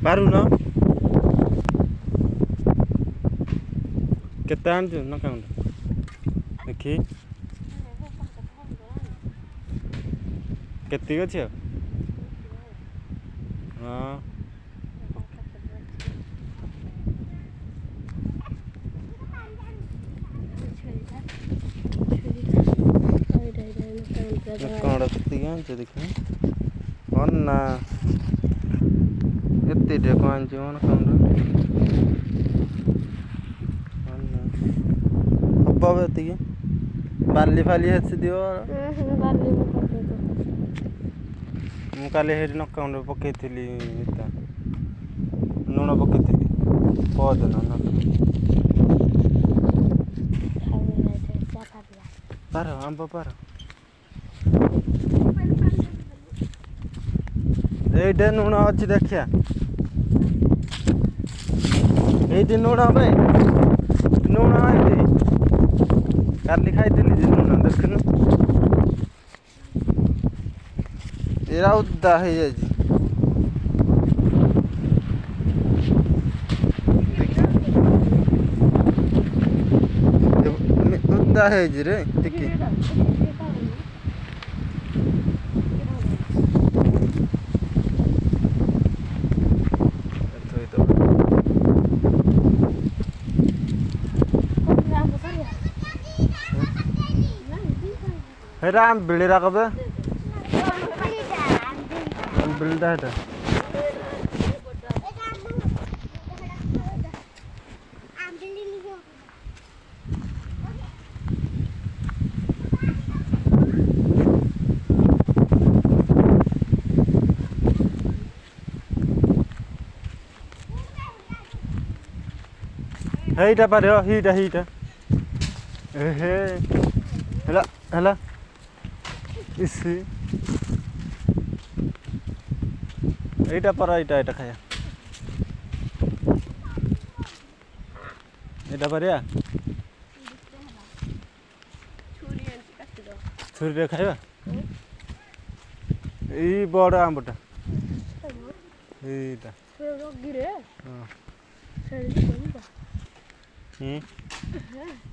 ବାହାରୁନ କେତେ ଆଣିଛୁ ନା କାଉଣ୍ଟ ଦେଖି କେତିକି ଅଛି ଆଉ ହଁ କଣ କେତିକି ଆଣିଛୁ ଦେଖି ହଁ ନା ଏତେ ଟିକେ କଣ ଆଣିଛୁ ମାନେ କାଉଣ୍ଟ ହବ ଏତିକି ବାଲି ଫାଲି ହେସି ଦିଅ ମୁଁ କାଲି ହେଇଠି ନକାଉଣ୍ଟ ପକେଇଥିଲି ଲୁଣ ପକେଇଥିଲି ପହରଦିନ ପାର ଆମ୍ବ ପାର ଏଇଠି ଲୁଣ ଅଛି ଦେଖିଆ ଏଇଠି ଲୁଣ ଭାଇ ଲୁଣ ଏଇଠି କାଲି ଖାଇଥିଲି ଯେ ଲୁଣ ଦେଖୁନୁ ଏରା ଓଦା ହେଇଯାଇଛି ଓଦା ହେଇଛି ରେ ଟିକେ हेरा बिळीरा कबे बिळीटा हेटा हेटा पारे हीटा हीटा एहे हेला हेला इसी एटा पर एटा खाया एटा परिया छुरी रे खाइबा ई बड़ आंबटा एटा गिरे हां सेड़ी कोनी बा हम्म